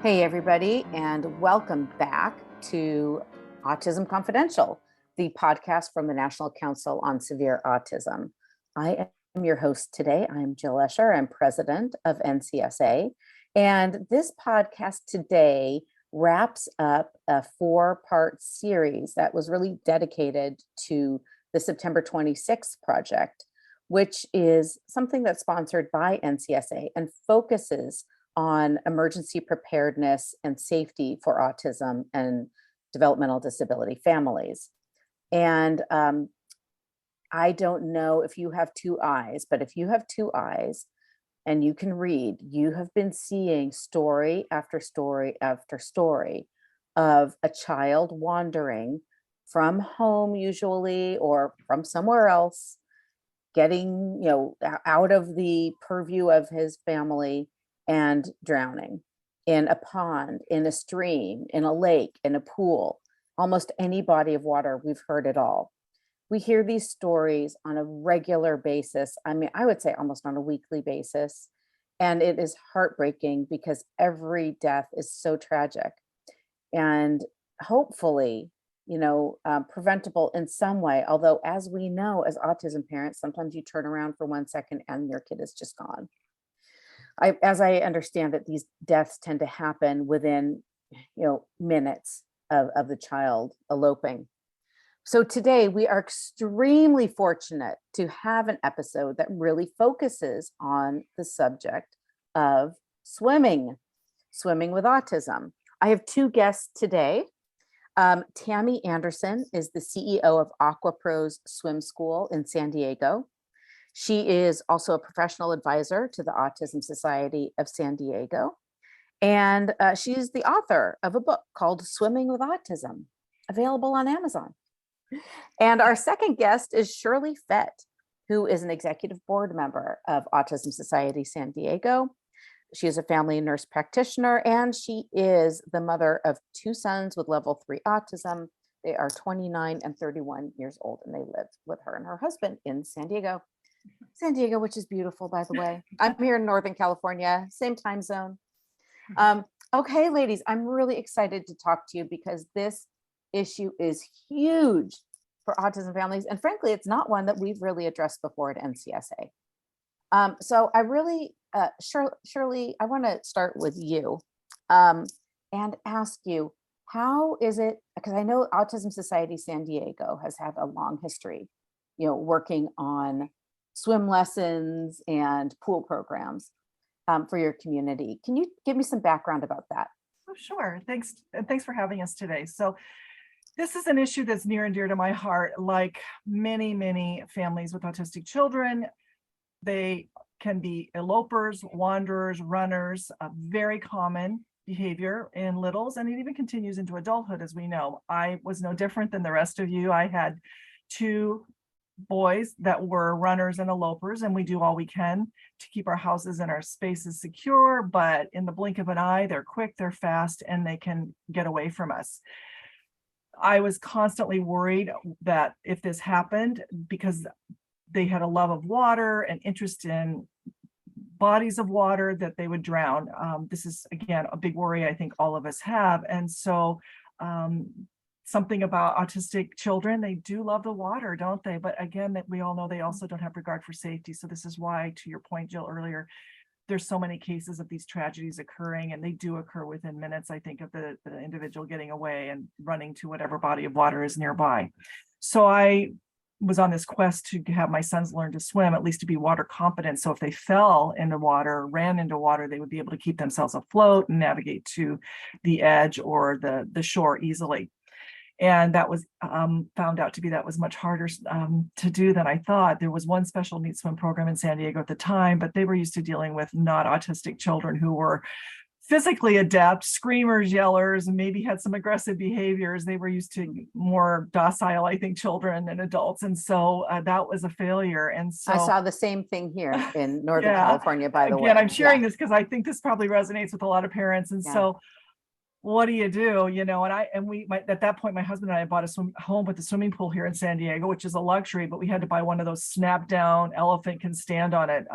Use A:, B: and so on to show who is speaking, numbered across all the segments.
A: Hey, everybody, and welcome back to Autism Confidential, the podcast from the National Council on Severe Autism. I am your host today. I'm Jill Escher. I'm president of NCSA. And this podcast today wraps up a 4-part series that was really dedicated to the September 26th project, which is something that's sponsored by NCSA and focuses on emergency preparedness and safety for autism and developmental disability families. And I don't know if you have two eyes, but if you have two eyes and you can read, you have been seeing story after story after story of a child wandering from home usually or from somewhere else, getting out of the purview of his family and drowning in a pond, in a stream, in a lake, in a pool, almost any body of water. We've heard it all. We hear these stories on a regular basis. I mean, I would say almost on a weekly basis. And it is heartbreaking because every death is so tragic and hopefully, preventable in some way. Although, as we know, as autism parents, sometimes you turn around for 1 second and your kid is just gone. As I understand it, these deaths tend to happen within, minutes of the child eloping. So today we are extremely fortunate to have an episode that really focuses on the subject of swimming with autism. I have two guests today. Tammy Anderson is the CEO of AquaPros Swim School in San Diego. She is also a professional advisor to the Autism Society of San Diego. And she's the author of a book called Swimming with Autism, available on Amazon. And our second guest is Shirley Fett, who is an executive board member of Autism Society San Diego. She is a family nurse practitioner, and she is the mother of two sons with level 3 autism. They are 29 and 31 years old, and they live with her and her husband in San Diego. San Diego, which is beautiful, by the way. I'm here in Northern California, same time zone. Okay, ladies, I'm really excited to talk to you because this issue is huge for autism families. And frankly, it's not one that we've really addressed before at NCSA. So I really, Shirley, I want to start with you and ask you, how is it, because I know Autism Society San Diego has had a long history, working on swim lessons and pool programs for your community. Can you give me some background about that?
B: Oh, sure. Thanks. And thanks for having us today. So this is an issue that's near and dear to my heart. Like many, many families with autistic children, they can be elopers, wanderers, runners, a very common behavior in littles, and it even continues into adulthood, as we know. I was no different than the rest of you. I had two boys that were runners and elopers, and we do all we can to keep our houses and our spaces secure, but in the blink of an eye, they're quick, they're fast, and they can get away from us. I was constantly worried that if this happened, because they had a love of water and interest in bodies of water, that they would drown. This is, again, a big worry I think all of us have. And so something about autistic children, they do love the water, don't they? But again, that we all know they also don't have regard for safety. So this is why, to your point, Jill, earlier, there's so many cases of these tragedies occurring, and they do occur within minutes, I think, of the individual getting away and running to whatever body of water is nearby. So I was on this quest to have my sons learn to swim, at least to be water competent. So if they fell into water, ran into water, they would be able to keep themselves afloat and navigate to the edge or the shore easily. And that was found out to be that was much harder to do than I thought. There was one special needs swim program in San Diego at the time, but they were used to dealing with not autistic children who were physically adept, screamers, yellers, and maybe had some aggressive behaviors. They were used to more docile, I think, children and adults. And so that was a failure. And so
A: I saw the same thing here in Northern California, by the way.
B: Again, I'm sharing this because I think this probably resonates with a lot of parents. And so what do? At that point, my husband and I bought a home with a swimming pool here in San Diego, which is a luxury, but we had to buy one of those snap down, elephant can stand on it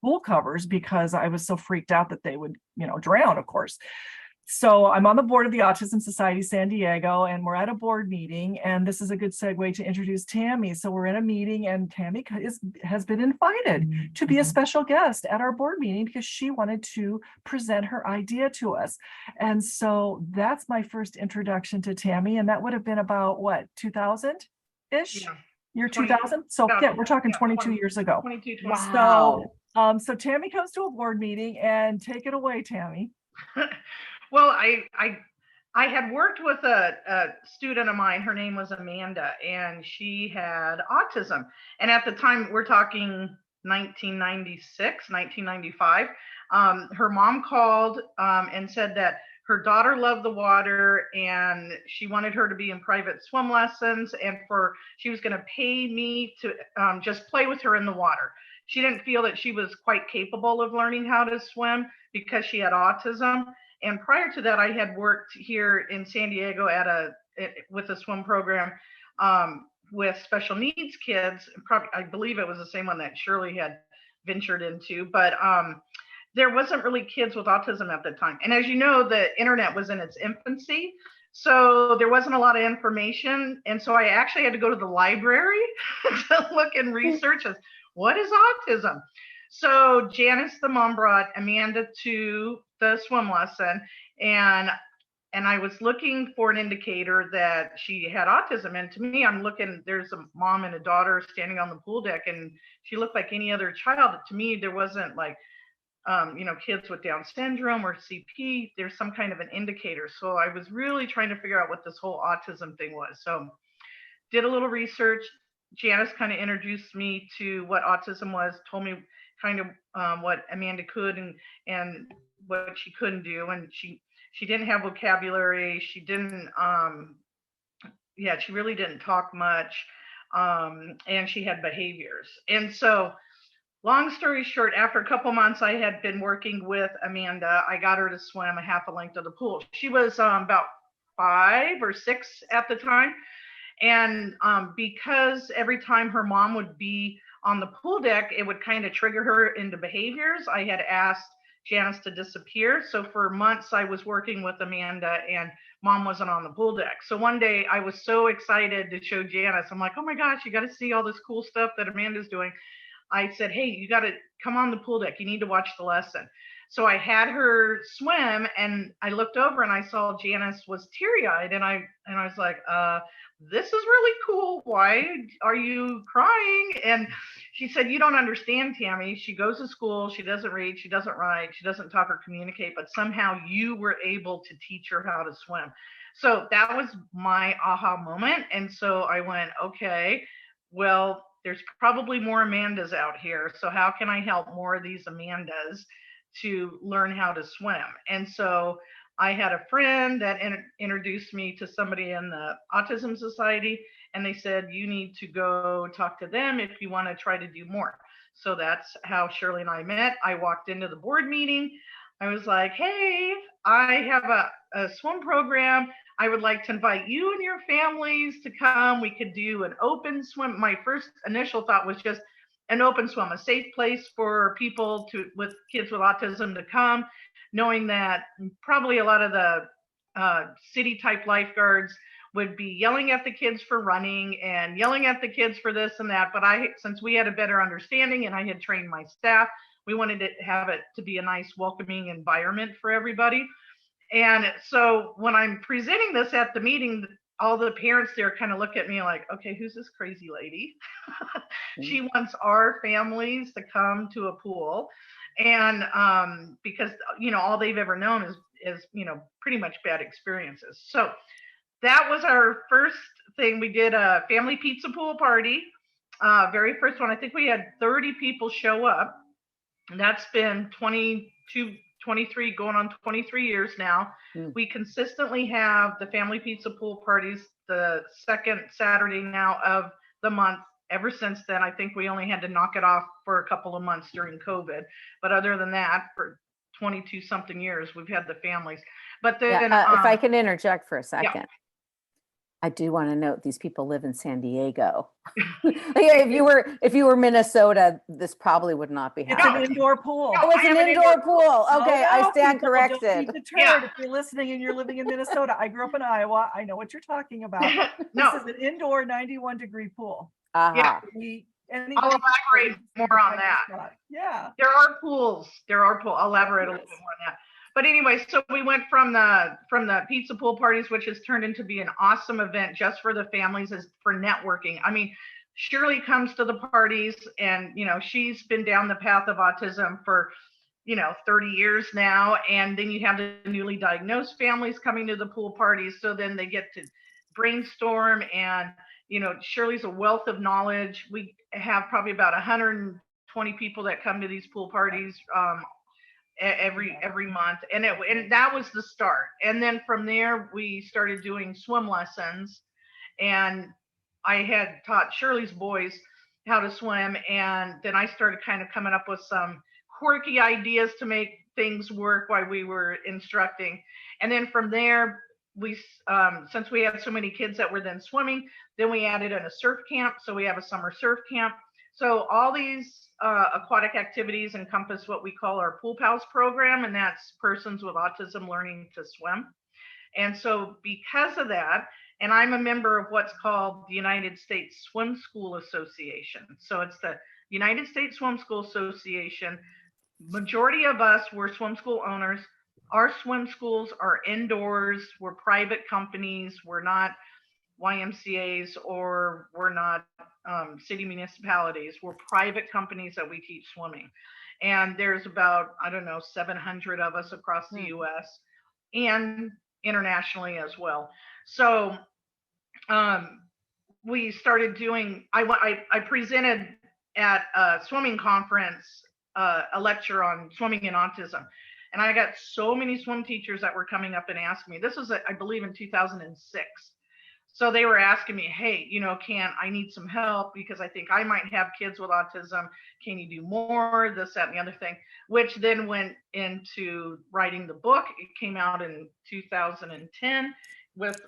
B: pool covers because I was so freaked out that they would, drown, of course. So I'm on the board of the Autism Society San Diego, and we're at a board meeting, and this is a good segue to introduce Tammy. So we're in a meeting, and Tammy has been invited to be a special guest at our board meeting because she wanted to present her idea to us. And so that's my first introduction to Tammy, and that would have been about, what, 2000-ish?
C: Yeah.
B: Year 2000? So yeah, we're talking 22 years ago.
C: 22, 20.
A: Wow.
B: So Tammy comes to a board meeting, and take it away, Tammy.
C: Well, I had worked with a student of mine. Her name was Amanda, and she had autism. And at the time, we're talking 1996, 1995. Her mom called and said that her daughter loved the water, and she wanted her to be in private swim lessons, and she was going to pay me to just play with her in the water. She didn't feel that she was quite capable of learning how to swim because she had autism. And prior to that, I had worked here in San Diego with a swim program with special needs kids. I believe it was the same one that Shirley had ventured into, but there wasn't really kids with autism at the time. And as you know, the internet was in its infancy, so there wasn't a lot of information. And so I actually had to go to the library to look and research as what is autism. So Janice, the mom, brought Amanda to the swim lesson, and I was looking for an indicator that she had autism. And to me, I'm looking, there's a mom and a daughter standing on the pool deck, and she looked like any other child. To me, there wasn't like, kids with Down syndrome or CP. There's some kind of an indicator. So I was really trying to figure out what this whole autism thing was. So did a little research. Janice kind of introduced me to what autism was, told me kind of what Amanda could and what she couldn't do. And she didn't have vocabulary. She didn't, she really didn't talk much. And she had behaviors. And so long story short, after a couple months, I had been working with Amanda. I got her to swim a half a length of the pool. She was about 5 or 6 at the time. And because every time her mom would be on the pool deck, it would kind of trigger her into behaviors, I had asked Janice to disappear. So for months, I was working with Amanda, and mom wasn't on the pool deck. So one day I was so excited to show Janice. I'm like, oh my gosh, you got to see all this cool stuff that Amanda's doing. I said, hey, you got to come on the pool deck. You need to watch the lesson. So I had her swim, and I looked over and I saw Janice was teary-eyed, and I was like, this is really cool. Why are you crying? And she said, you don't understand, Tammy. She goes to school. She doesn't read. She doesn't write. She doesn't talk or communicate, but somehow you were able to teach her how to swim. So that was my aha moment. And so I went, okay, well, there's probably more Amandas out here. So how can I help more of these Amandas to learn how to swim? And so I had a friend that introduced me to somebody in the Autism Society, and they said, you need to go talk to them if you want to try to do more. So that's how Shirley and I met. I walked into the board meeting. I was like, hey, I have a swim program. I would like to invite you and your families to come. We could do an open swim. My first initial thought was just an open swim, a safe place for people with kids with autism to come, knowing that probably a lot of the city type lifeguards would be yelling at the kids for running and yelling at the kids for this and that. But since we had a better understanding and I had trained my staff, we wanted to have it to be a nice welcoming environment for everybody. And so when I'm presenting this at the meeting, all the parents there kind of look at me like, okay, who's this crazy lady? She wants our families to come to a pool. And because, all they've ever known is, pretty much bad experiences. So that was our first thing. We did a family pizza pool party. Very first one, I think we had 30 people show up. And that's been 23 going on 23 years now. We consistently have the family pizza pool parties the second Saturday now of the month. Ever since then, I think we only had to knock it off for a couple of months during COVID. But other than that, for 22 something years, we've had the families. But then
A: if I can interject for a second. I do want to note these people live in San Diego. If you were Minnesota, this probably would not be
B: It's
A: happening.
B: an indoor pool.
A: Oh, it's
C: I
A: an
C: have an
A: indoor
C: indoor
A: pool.
B: Oh,
A: Okay, I
B: no,
A: stand
B: people, don't be
A: corrected.
B: deterred.
C: Yeah.
B: If you're listening and you're living in Minnesota, I grew up in Iowa. I know what you're talking about.
C: No,
B: This is an indoor 91-degree pool.
C: yeah,
B: Anybody
C: I'll
B: can
C: elaborate
B: find
C: more on
B: this
C: that.
B: spot. Yeah.
C: There are pools. I'll elaborate a little bit more on that. But anyway, so we went from the pizza pool parties, which has turned into be an awesome event just for the families, as for networking. I mean, Shirley comes to the parties, and she's been down the path of autism for 30 years now. And then you have the newly diagnosed families coming to the pool parties, so then they get to brainstorm. And Shirley's a wealth of knowledge. We have probably about 120 people that come to these pool parties every month, and that was the start. And then from there we started doing swim lessons, and I had taught Shirley's boys how to swim, and then I started kind of coming up with some quirky ideas to make things work while we were instructing. And then from there, we since we had so many kids that were then swimming, then we added in a surf camp. So we have a summer surf camp. So all these aquatic activities encompass what we call our Pool Pals program, and that's persons with autism learning to swim. And so because of that, and I'm a member of what's called the United States Swim School Association. So it's the United States Swim School Association. Majority of us were swim school owners. Our swim schools are indoors. We're private companies. We're not YMCAs, or we're not city municipalities. We're private companies that we teach swimming. And there's about, 700 of us across the US and internationally as well. So we started doing, I presented at a swimming conference, a lecture on swimming and autism. And I got so many swim teachers that were coming up and asking me. This was, I believe, in 2006. So they were asking me, hey, I need some help because I think I might have kids with autism. Can you do more? This, that, and the other thing, which then went into writing the book. It came out in 2010 with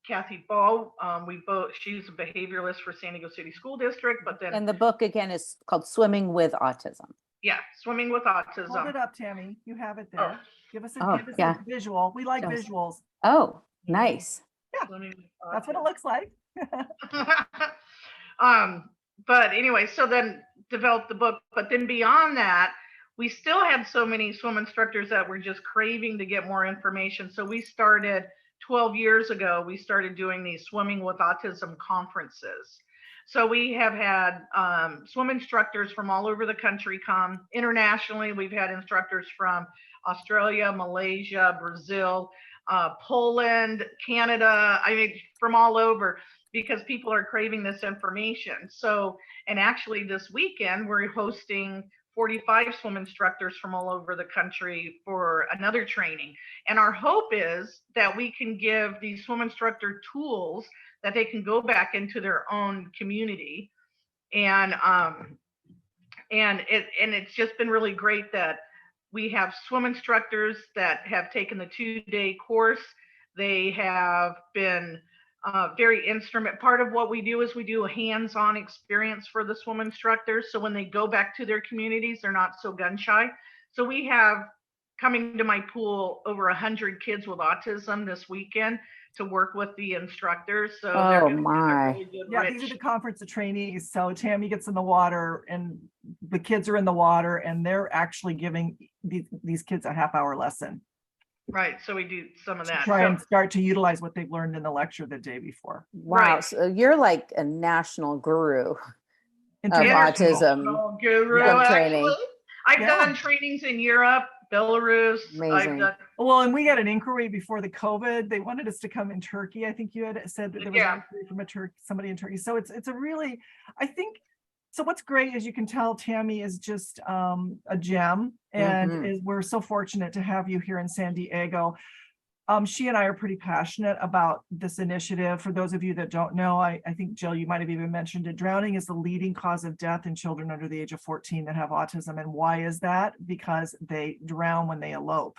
C: Kathy Ball. She's a behavioralist for San Diego City School District, but then.
A: And the book again is called Swimming with Autism.
C: Yeah, Swimming with Autism.
B: Hold it up, Tammy. You have it there.
C: Oh.
B: Give us a visual. We like visuals.
A: Oh, nice.
B: Yeah, that's what it looks like.
C: But anyway, so then developed the book. But then beyond that, we still had so many swim instructors that were just craving to get more information. So we started 12 years ago, we started doing these Swimming with Autism conferences. So we have had swim instructors from all over the country come. Internationally, we've had instructors from Australia, Malaysia, Brazil, Poland, Canada, from all over, because people are craving this information. So, and actually this weekend, we're hosting 45 swim instructors from all over the country for another training. And our hope is that we can give these swim instructor tools that they can go back into their own community. And it's just been really great that we have swim instructors that have taken the 2-day course. They have been very instrumental. Part of what we do is we do a hands-on experience for the swim instructors. So when they go back to their communities, they're not so gun shy. So we have coming to my pool over 100 kids with autism this weekend to work with the instructors. So
A: oh my.
C: Really good,
B: yeah, these are the conference of trainees. So Tammy gets in the water and the kids are in the water and they're actually giving these kids a half-hour lesson.
C: Right. So we do some of that.
B: Try and start to utilize what they've learned in the lecture the day before.
A: Wow.
C: Right.
A: So you're like a national guru of
B: International.
A: autism.
C: Guru,
A: Yeah.
C: actually. I've done trainings in Europe, Belarus.
A: Amazing.
B: Well, and we got an inquiry before the COVID. They wanted us to come in Turkey. I think you had said that there was an inquiry from somebody in Turkey. So it's a really, I think, so what's great, as you can tell, Tammy is just a gem, and we're so fortunate to have you here in San Diego. She and I are pretty passionate about this initiative. For those of you that don't know, I think, Jill, you might have even mentioned it. Drowning is the leading cause of death in children under the age of 14 that have autism. And why is that? Because they drown when they elope.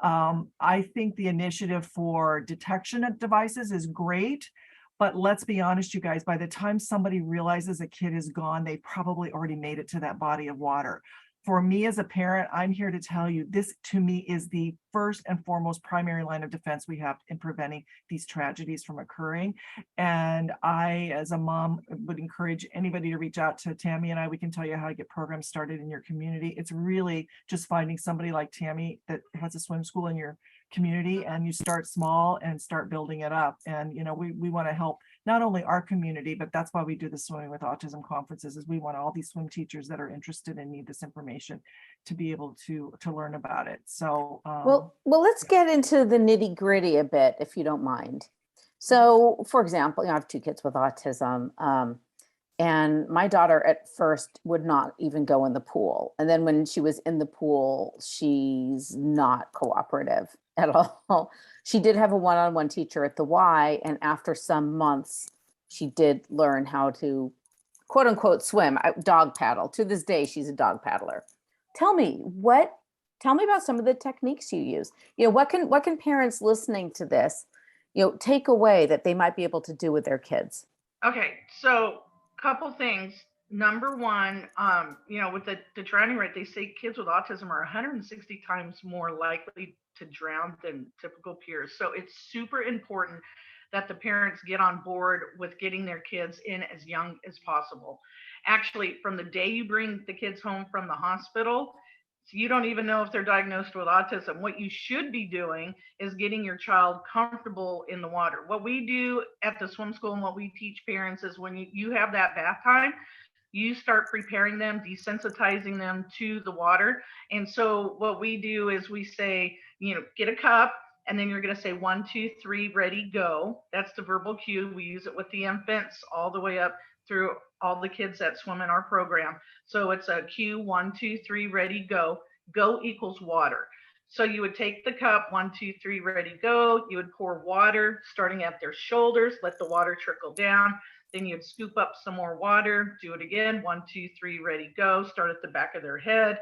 B: I think the initiative for detection of devices is great. But let's be honest, you guys, by the time somebody realizes a kid is gone, they probably already made it to that body of water. For me as a parent, I'm here to tell you, this to me is the first and foremost primary line of defense we have in preventing these tragedies from occurring. And I, as a mom, would encourage anybody to reach out to Tammy and I. We can tell you how to get programs started in your community. It's really just finding somebody like Tammy that has a swim school in your community, and you start small and start building it up. And, you know, we want to help not only our community, but that's why we do the Swimming with Autism conferences, is we want all these swim teachers that are interested and need this information to be able to learn about it. So,
A: well, let's get into the nitty gritty a bit, if you don't mind. So, for example, I have two kids with autism, and my daughter at first would not even go in the pool. And then when she was in the pool, she's not cooperative at all. She did have a one-on-one teacher at the Y, and after some months, she did learn how to, quote unquote, swim, dog paddle. To this day, she's a dog paddler. Tell me about some of the techniques you use. You know, what can parents listening to this, you know, take away that they might be able to do with their kids?
C: Okay, so couple things. Number one, you know, with the drowning rate, they say kids with autism are 160 times more likely to drown than typical peers. So it's super important that the parents get on board with getting their kids in as young as possible. Actually, from the day you bring the kids home from the hospital, so you don't even know if they're diagnosed with autism. What you should be doing is getting your child comfortable in the water. What we do at the swim school and what we teach parents is when you have that bath time, you start preparing them, desensitizing them to the water. And so what we do is we say, you know, get a cup, and then you're going to say 1, 2, 3, ready, go. That's the verbal cue. We use it with the infants all the way up through all the kids that swim in our program. So it's a cue, 1, 2, 3, ready, go. Go equals water. So you would take the cup, 1, 2, 3, ready, go. You would pour water starting at their shoulders, let the water trickle down. Then you'd scoop up some more water, do it again, 1, 2, 3, ready, go. Start at the back of their head,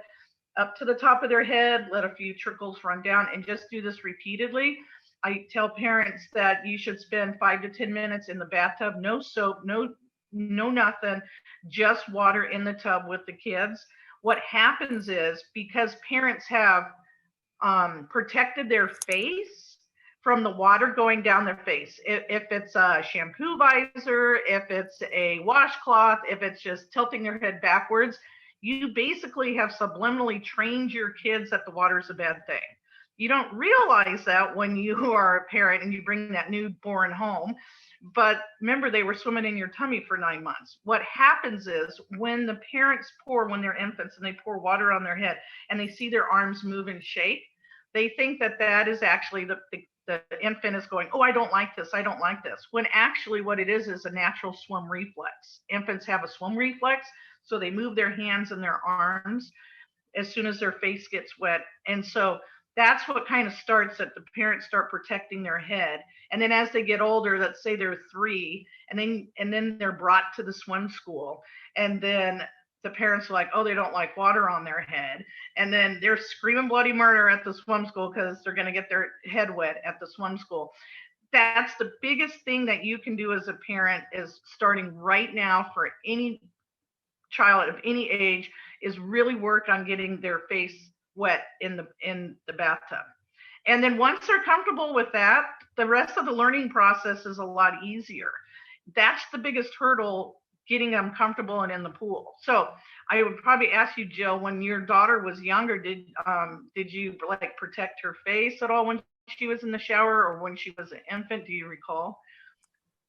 C: up to the top of their head, let a few trickles run down, and just do this repeatedly. I tell parents that you should spend 5 to 10 minutes in the bathtub, no soap, no nothing, just water in the tub with the kids. What happens is, because parents have protected their face from the water going down their face, if it's a shampoo visor, if it's a washcloth, if it's just tilting their head backwards, you basically have subliminally trained your kids that the water is a bad thing. You don't realize that when you are a parent and you bring that newborn home. But remember, they were swimming in your tummy for 9 months. What happens is when the parents when they're infants and they pour water on their head and they see their arms move and shake, they think that that is actually the infant is going, oh, I don't like this. I don't like this. When actually what it is a natural swim reflex. Infants have a swim reflex. So they move their hands and their arms as soon as their face gets wet. And so that's what kind of starts that the parents start protecting their head. And then as they get older, let's say they're 3, and then they're brought to the swim school. And then the parents are like, oh, they don't like water on their head. And then they're screaming bloody murder at the swim school because they're going to get their head wet at the swim school. That's the biggest thing that you can do as a parent, is starting right now for any child of any age, is really work on getting their face wet in the bathtub. And then once they're comfortable with that, the rest of the learning process is a lot easier. That's the biggest hurdle, getting them comfortable and in the pool. So I would probably ask you, Jill, when your daughter was younger, did you like protect her face at all when she was in the shower, or when she was an infant? Do you recall?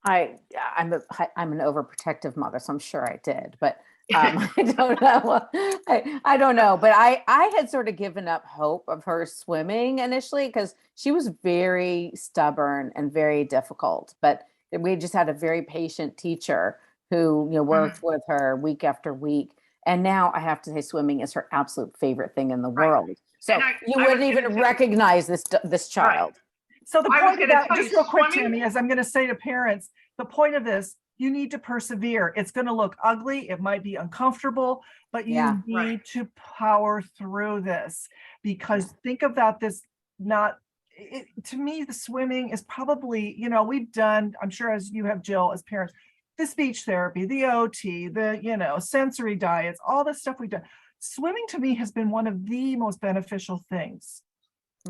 A: I'm an overprotective mother, so I'm sure I did, but I don't know. I don't know, but I had sort of given up hope of her swimming initially because she was very stubborn and very difficult. But we just had a very patient teacher who, you know, worked with her week after week. And now I have to say, swimming is her absolute favorite thing in the world. So you wouldn't even recognize this child.
B: So the
C: I was
B: point of
C: gonna
B: that,
C: tell
B: just
C: you,
B: real quick,
C: swimming.
B: Tammy, as I'm going to say to parents, the point of this, you need to persevere. It's going to look ugly. It might be uncomfortable, but
A: Yeah.
B: you
C: Right.
B: need to power through this, because think about this, to me, the swimming is probably, we've done, I'm sure as you have, Jill, as parents, the speech therapy, the OT, the, sensory diets, all this stuff we've done. Swimming to me has been one of the most beneficial things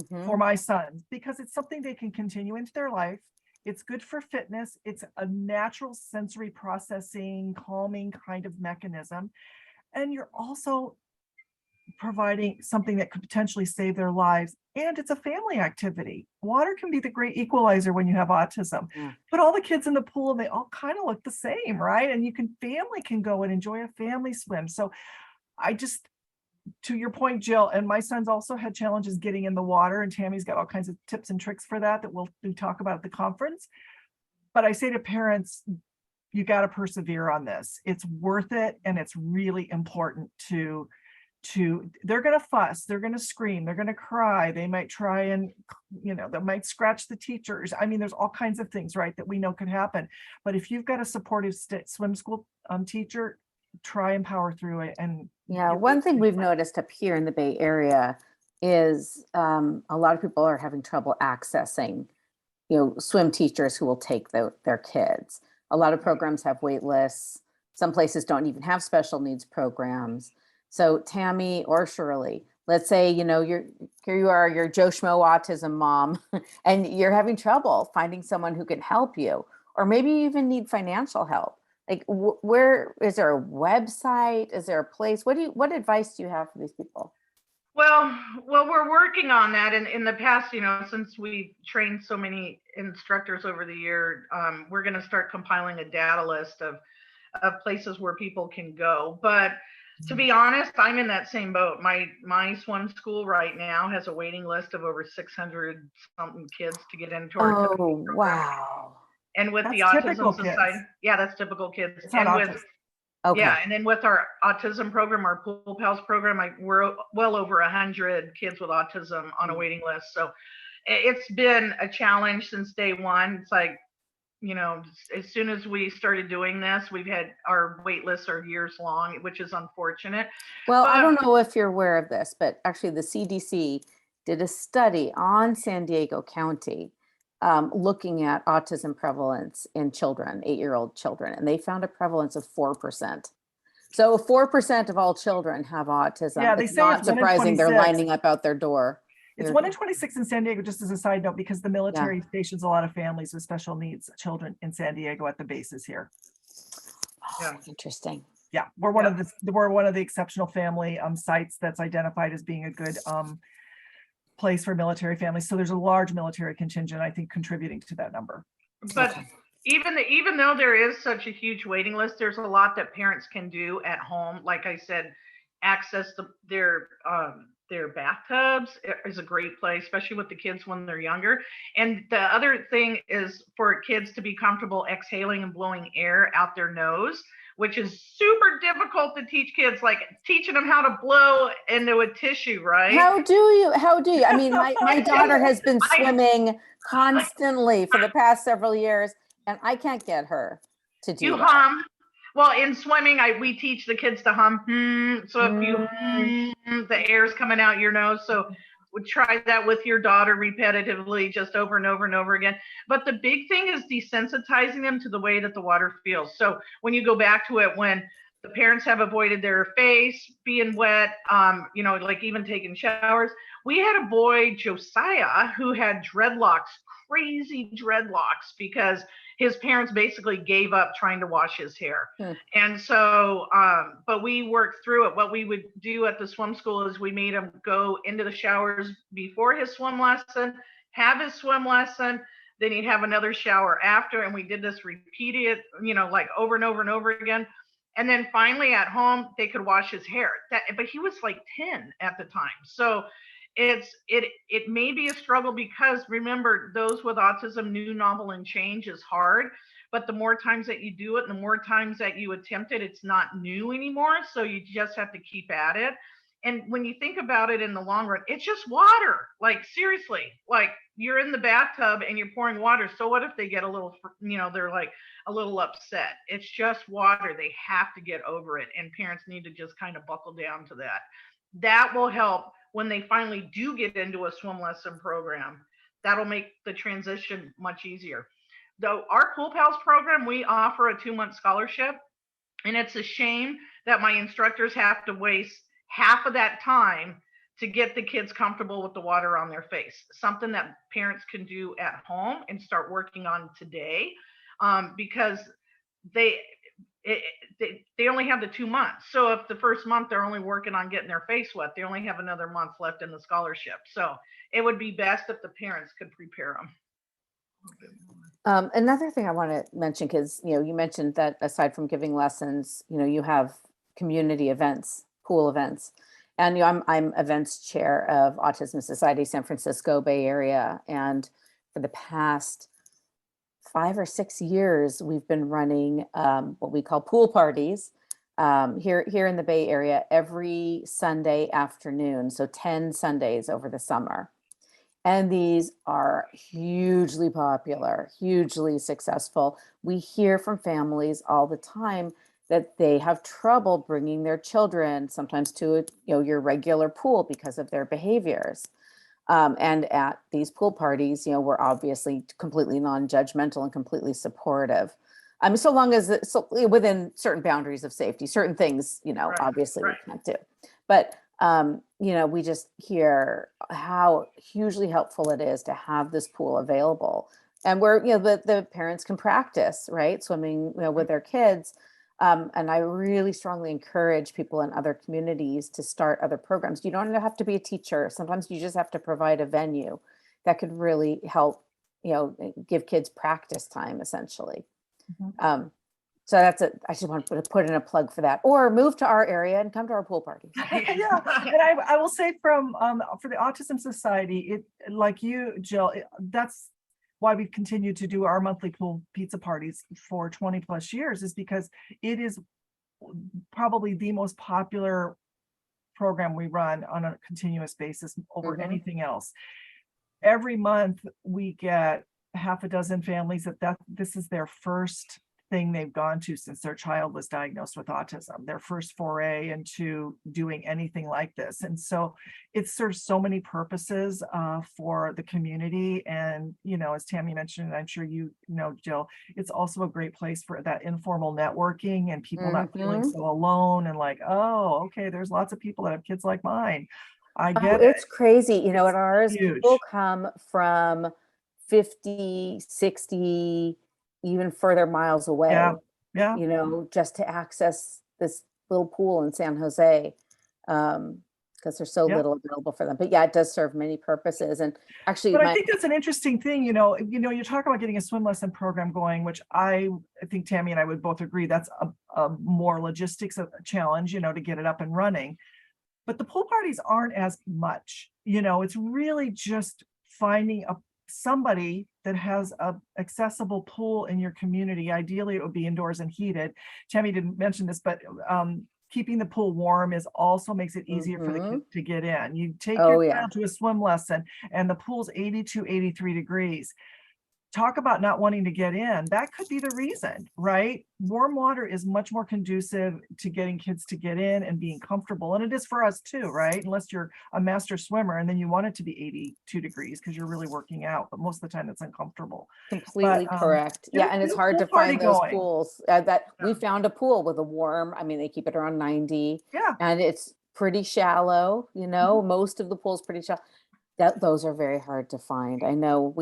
B: for my sons, because it's something they can continue into their life. It's good for fitness. It's a natural sensory processing, calming kind of mechanism. And you're also providing something that could potentially save their lives. And it's a family activity. Water can be the great equalizer when you have autism.
A: Yeah.
B: Put all the kids in the pool and they all kind of look the same, right? And family can go and enjoy a family swim. So to your point, Jill, and my sons also had challenges getting in the water, and Tammy's got all kinds of tips and tricks for that we'll talk about at the conference. But I say to parents, you got to persevere on this. It's worth it, and it's really important to they're going to fuss, they're going to scream, they're going to cry, they might try and they might scratch the teachers. I mean, there's all kinds of things, right, that we know could happen. But if you've got a supportive swim school teacher, try and power through it. And
A: Yeah, one thing we've noticed up here in the Bay Area is a lot of people are having trouble accessing, swim teachers who will take their kids. A lot of programs have wait lists. Some places don't even have special needs programs. So Tammy or Shirley, let's say, here you are, you're Joe Schmo autism mom, and you're having trouble finding someone who can help you, or maybe you even need financial help. Like, where is there a website? Is there a place? What advice do you have for these people?
C: Well, we're working on that. And in the past, since we trained so many instructors over the year, we're going to start compiling a data list of places where people can go. But to be honest, I'm in that same boat. My swim school right now has a waiting list of over 600 something kids to get into our
A: Oh, wow.
C: And with
B: that's
C: the Autism
B: typical
C: Society,
B: kids.
C: yeah, that's typical kids.
B: It's not
C: And with
B: autism.
A: Okay.
C: yeah, and then with our autism program, our Pool Pals program, we're well over 100 kids with autism on a waiting list. So it's been a challenge since day one. It's like, as soon as we started doing this, we've had our wait lists are years long, which is unfortunate.
A: Well, I don't know if you're aware of this, but actually the CDC did a study on San Diego County looking at autism prevalence in children, 8-year-old children, and they found a prevalence of 4%. So 4% of all children have autism.
B: Yeah, they
A: it's
B: say
A: not
B: it's 1 in
A: surprising they're
B: 26.
A: lining up out their door.
B: It's 1 in 26 in San Diego, just as a side note, because the military stations a lot of families with special needs children in San Diego at the bases here.
A: Oh, interesting.
B: Yeah, we're one of the exceptional family sites that's identified as being a good place for military families. So there's a large military contingent, I think, contributing to that number.
C: But even though there is such a huge waiting list, there's a lot that parents can do at home. Like I said, access their bathtubs is a great place, especially with the kids when they're younger. And the other thing is for kids to be comfortable exhaling and blowing air out their nose, which is super difficult to teach kids, like teaching them how to blow into a tissue, right?
A: How do you? I mean, my daughter has been swimming constantly for the past several years, and I can't get her to do that.
C: Hum. Well, in swimming, we teach the kids to hum. So if you the air's coming out your nose. So we try that with your daughter repetitively, just over and over and over again. But the big thing is desensitizing them to the way that the water feels. So when you go back to it, when the parents have avoided their face being wet, like even taking showers. We had a boy, Josiah, who had dreadlocks, crazy dreadlocks, because his parents basically gave up trying to wash his hair. And so, but we worked through it. What we would do at the swim school is we made him go into the showers before his swim lesson, have his swim lesson, then he'd have another shower after. And we did this repeated, like over and over and over again. And then finally at home, they could wash his hair. But he was like 10 at the time. So it may be a struggle, because remember, those with autism, new, novel, and change is hard. But the more times that you do it, and the more times that you attempt it, it's not new anymore. So you just have to keep at it. And when you think about it in the long run, it's just water. Like seriously, like you're in the bathtub and you're pouring water. So what if they get a little, they're like a little upset? It's just water. They have to get over it. And parents need to just kind of buckle down to that. That will help when they finally do get into a swim lesson program. That'll make the transition much easier. Though our Pool Pals program, we offer a 2-month scholarship. And it's a shame that my instructors have to waste half of that time to get the kids comfortable with the water on their face. Something that parents can do at home and start working on today, because they only have the 2 months. So if the first month they're only working on getting their face wet, they only have another month left in the scholarship. So it would be best if the parents could prepare them.
A: Another thing I want to mention, because you mentioned that aside from giving lessons, you have community events, pool events, and I'm events chair of Autism Society San Francisco Bay Area, and for the past 5 or 6 years, we've been running what we call pool parties here in the Bay Area every Sunday afternoon, so 10 Sundays over the summer. And these are hugely popular, hugely successful. We hear from families all the time that they have trouble bringing their children sometimes to your regular pool because of their behaviors. And at these pool parties, we're obviously completely non-judgmental and completely supportive. So long as within certain boundaries of safety, certain things,
C: Right,
A: obviously
C: right.
A: we can't do. But we just hear how hugely helpful it is to have this pool available, and where the parents can practice, right, swimming with their kids. And I really strongly encourage people in other communities to start other programs. You don't have to be a teacher. Sometimes you just have to provide a venue that could really help, give kids practice time, essentially.
B: Mm-hmm.
A: So that's it. I just want to put in a plug for that, or move to our area and come to our pool parties.
B: Yeah, and I will say for the Autism Society, it, like you, Jill, that's why we've continued to do our monthly pool pizza parties for 20 plus years, is because it is probably the most popular program we run on a continuous basis over anything else. Every month we get half a dozen families that this is their first thing they've gone to since their child was diagnosed with autism, their first foray into doing anything like this. And so it serves so many purposes for the community. And, as Tammy mentioned, and I'm sure Jill, it's also a great place for that informal networking and people not feeling so alone and like, oh, okay, there's lots of people that have kids like mine. I get
A: it's crazy. At ours,
B: huge.
A: People come from 50, 60, even further miles away,
B: yeah.
A: Just to access this little pool in San Jose, because there's so little available for them. But yeah, it does serve many purposes. And actually,
B: but I think that's an interesting thing. You talk about getting a swim lesson program going, which I think Tammy and I would both agree that's a more logistics challenge, to get it up and running. But the pool parties aren't as much. It's really just finding somebody that has a accessible pool in your community. Ideally, it would be indoors and heated. Tammy didn't mention this, but keeping the pool warm also makes it easier for the kids to get in. You take your child to a swim lesson and the pool's 82, 83 degrees. Talk about not wanting to get in. That could be the reason, right? Warm water is much more conducive to getting kids to get in and being comfortable. And it is for us too, right? Unless you're a master swimmer and then you want it to be 82 degrees because you're really working out. But most of the time it's uncomfortable.
A: Completely correct. Yeah. And it's hard to find those pools we found a pool with a warm, they keep it around 90.
B: Yeah.
A: And it's pretty shallow, most of the pools pretty shallow. Those are very hard to find. I know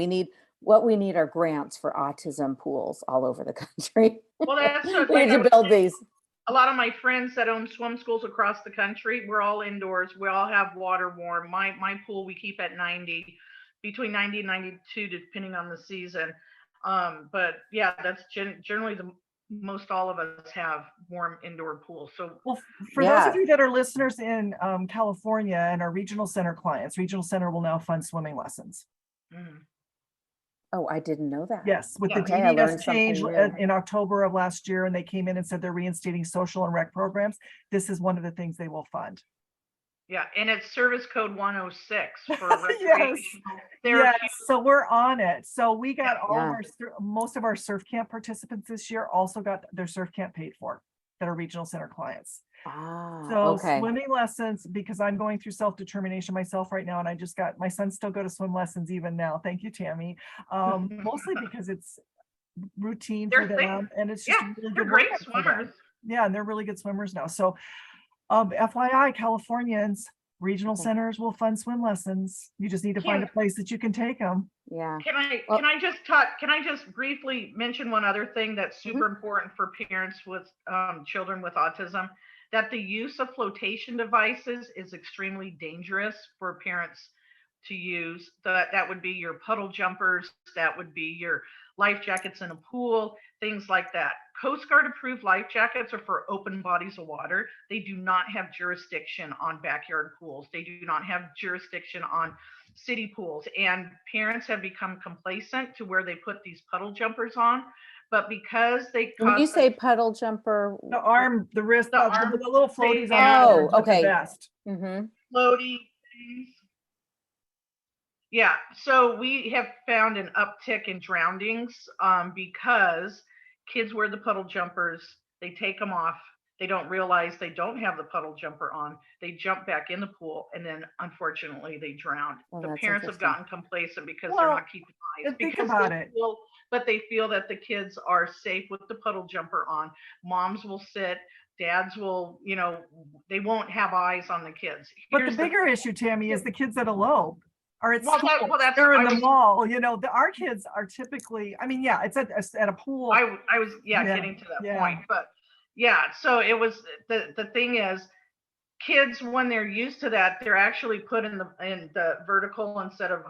A: what we need are grants for autism pools all over the country.
C: Well, that's what
A: we need to build these.
C: A lot of my friends that own swim schools across the country, we're all indoors. We all have water warm. My pool we keep at 90, between 90 and 92, depending on the season. But yeah, that's generally most all of us have warm indoor pools. So,
B: well, for those of you that are listeners in California and our regional center clients, regional center will now fund swimming lessons.
A: Oh, I didn't know that.
B: Yes, with the DDS change in October of last year, and they came in and said they're reinstating social and rec programs. This is one of the things they will fund.
C: Yeah, and it's service code 106 for
B: Yes.
C: recreational
B: Yes,
C: therapy.
B: so we're on it. So we got all of
A: Yeah.
B: our, most of our surf camp participants this year also got their surf camp paid for that are regional center clients.
A: Ah,
B: So
A: okay.
B: swimming lessons, because I'm going through self-determination myself right now, and I just got, my sons still go to swim lessons even now. Thank you, Tammy. Mostly because it's routine for
C: They're thick.
B: them, and it's just
C: Yeah,
B: a really
C: they're
B: good
C: great
B: workout for them.
C: swimmers.
B: Yeah, and they're really good swimmers now. So FYI, Californians, regional
A: Okay.
B: centers will fund swim lessons. You just need to find a place that you can take them.
A: Yeah.
C: Can
A: Well-
C: I just briefly mention one other thing that's super important for parents with children with autism, that the use of flotation devices is extremely dangerous for parents to use. That would be your puddle jumpers, that would be your life jackets in a pool, things like that. Coast Guard approved life jackets are for open bodies of water. They do not have jurisdiction on backyard pools. They do not have jurisdiction on city pools, and parents have become complacent to where they put these puddle jumpers on, but because they
A: When you
C: cost
A: say puddle jumper,
B: The wrist,
C: The arm
B: the little floaties on
C: Yeah.
B: the
A: Oh,
B: with the
A: okay.
B: vest.
C: floaty things. Yeah, so we have found an uptick in drownings because kids wear the puddle jumpers, they take them off, they don't realize they don't have the puddle jumper on, they jump back in the pool, and then unfortunately they drown.
A: Oh,
C: The
A: that's
C: parents have
A: interesting.
C: gotten complacent because they're
B: Well,
C: not keeping eyes.
B: think
C: Because
B: about
C: they
B: it.
C: but they feel that the kids are safe with the puddle jumper on. Moms will sit, dads will, they won't have eyes on the kids.
B: But the
C: Here's
B: bigger issue, Tammy, is the kids that elope or it's
C: Well, that's
B: they're in
C: I
B: the
C: was
B: mall. Our kids are typically, I mean, yeah, it's at a pool.
C: I was
B: Yeah,
C: getting to that
B: yeah.
C: point, but yeah, so it was the thing is, kids when they're used to that, they're actually put in the vertical instead of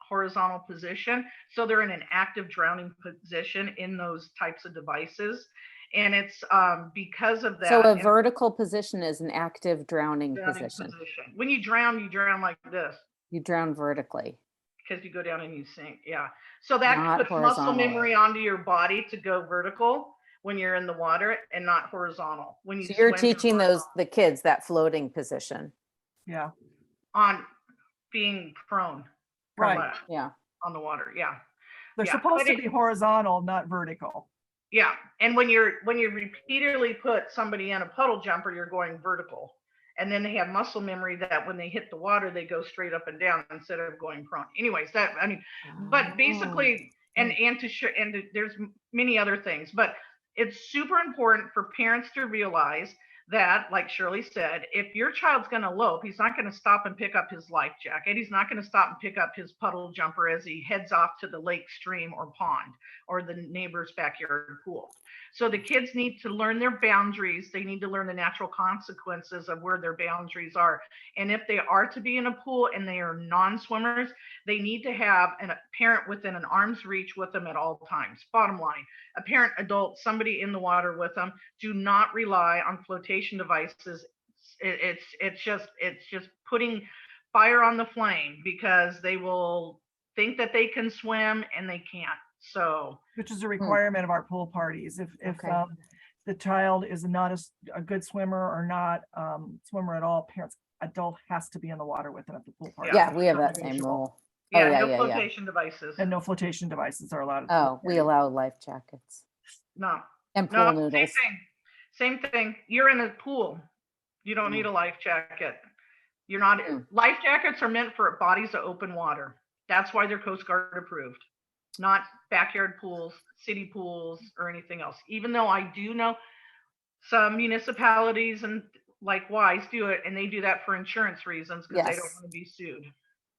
C: horizontal position, so they're in an active drowning position in those types of devices, and it's because of that.
A: So a vertical position is an active drowning position.
C: When you drown like this.
A: You drown vertically.
C: Because you go down and you sink. Yeah. So that
A: Not
C: puts muscle
A: horizontal.
C: memory onto your body to go vertical when you're in the water and not horizontal. When you
A: So you're
C: swim,
A: teaching the kids that floating position.
B: Yeah.
C: on being prone.
B: Right.
A: Yeah.
C: On the water. Yeah.
B: They're
C: Yeah,
B: supposed
C: but
B: to be horizontal, not vertical.
C: Yeah. And when you repeatedly put somebody in a puddle jumper, you're going vertical. And then they have muscle memory that when they hit the water, they go straight up and down instead of going prone. Anyways, but basically, and there's many other things, but it's super important for parents to realize that, like Shirley said, if your child's going to elope, he's not going to stop and pick up his life jacket. He's not going to stop and pick up his puddle jumper as he heads off to the lake, stream, or pond, or the neighbor's backyard pool. So the kids need to learn their boundaries. They need to learn the natural consequences of where their boundaries are. And if they are to be in a pool and they are non-swimmers, they need to have a parent within an arm's reach with them at all times. Bottom line, a parent, adult, somebody in the water with them. Do not rely on flotation devices. It's just putting fire on the flame, because they will think that they can swim and they can't. So,
B: which is a requirement of our pool parties. If
A: Okay.
B: The child is not a good swimmer or not swimmer at all, adult has to be in the water with them at the pool party.
A: Yeah, we have that same rule.
C: yeah,
A: yeah,
C: no
A: yeah,
C: flotation devices.
B: And no flotation devices are allowed. At the
A: Oh,
B: pool
A: we
B: party.
A: allow life jackets
C: No,
A: and pool
C: no,
A: noodles.
C: same thing. You're in a pool. You don't need a life jacket. You're not. Life jackets are meant for bodies of open water. That's why they're Coast Guard approved, not backyard pools, city pools, or anything else. Even though I do know some municipalities and likewise do it, and they do that for insurance reasons because they don't
A: Yes.
C: want to be sued.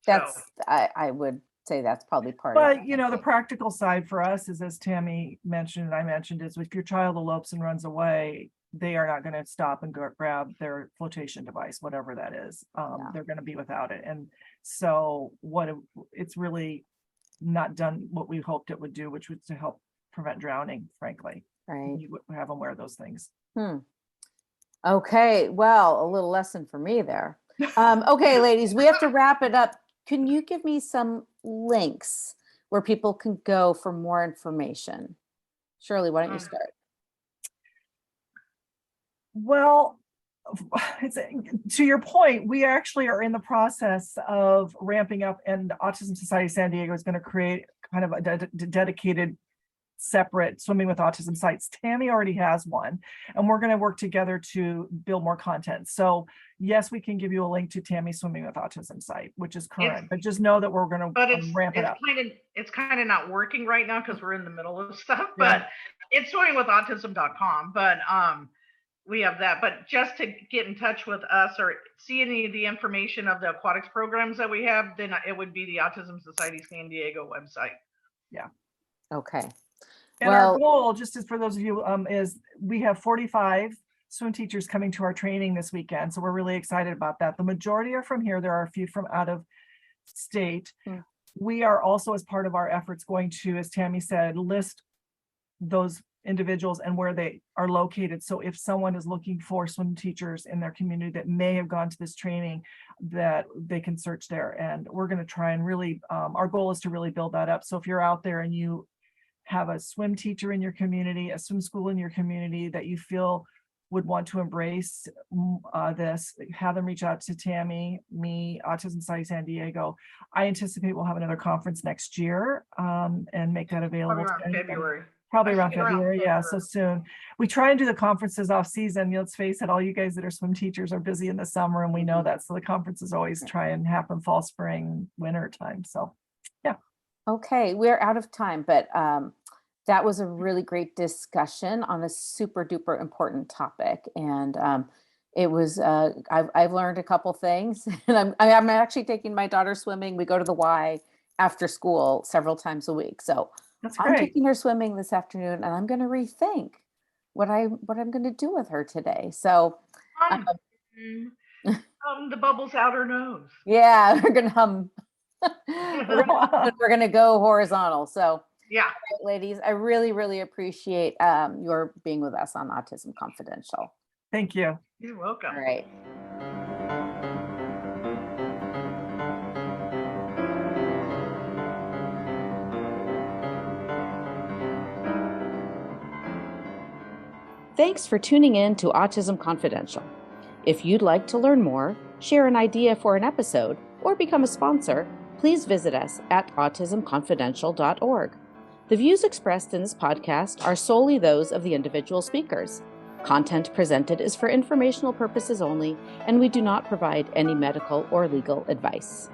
A: That's, I would say that's probably part of
B: But
A: it.
B: the practical side for us is, as Tammy mentioned and I mentioned, is if your child elopes and runs away, they are not going to stop and go grab their flotation device, whatever that is. They're going to be without it. And so it's really not done what we hoped it would do, which was to help prevent drowning, frankly.
A: Right.
B: You would have them wear those things.
A: Okay, well, a little lesson for me there. Okay, ladies, we have to wrap it up. Can you give me some links where people can go for more information? Shirley, why don't you start?
B: Well, to your point, we actually are in the process of ramping up, and Autism Society San Diego is going to create kind of a dedicated separate Swimming with Autism sites. Tammy already has one, and we're going to work together to build more content. So yes, we can give you a link to Tammy's Swimming with Autism site, which is current, but just know that we're going
C: But
B: to ramp it up.
C: it's kind of not working right now because we're in the middle of stuff.
B: Yeah.
C: But it's swimmingwithautism.com. But we have that. But just to get in touch with us or see any of the information of the aquatics programs that we have, then it would be the Autism Society San Diego website.
B: Yeah.
A: Okay.
B: And our goal, just as for those of you, is we have 45 swim teachers coming to our training this weekend. So we're really excited about that. The majority are from here. There are a few from out of state. We are also, as part of our efforts, going to, as Tammy said, list those individuals and where they are located. So if someone is looking for swim teachers in their community that may have gone to this training, that they can search there. And we're going to try and really, our goal is to really build that up. So if you're out there and you have a swim teacher in your community, a swim school in your community that you feel would want to embrace this, have them reach out to Tammy, me, Autism Society San Diego. I anticipate we'll have another conference next year and make that available. Probably around February. Yeah, so soon. We try and do the conferences off season. Let's face it, all you guys that are swim teachers are busy in the summer, and we know that. So the conferences always try and happen fall, spring, winter time. So yeah.
A: Okay, we're out of time, but that was a really great discussion on a super duper important topic. And it was, I've learned a couple things, and I'm actually taking my daughter swimming. We go to the Y after school several times a week. So I'm taking her swimming this afternoon, and I'm going to rethink what I'm going to do with her today. So
C: the bubbles out her nose.
A: Yeah, we're going to hum. We're going to go horizontal. So
C: yeah,
A: right, ladies, I really, really appreciate your being with us on Autism Confidential.
B: Thank you.
C: You're welcome.
A: All right. Thanks for tuning in to Autism Confidential. If you'd like to learn more, share an idea for an episode, or become a sponsor, please visit us at autismconfidential.org. The views expressed in this podcast are solely those of the individual speakers. Content presented is for informational purposes only, and we do not provide any medical or legal advice.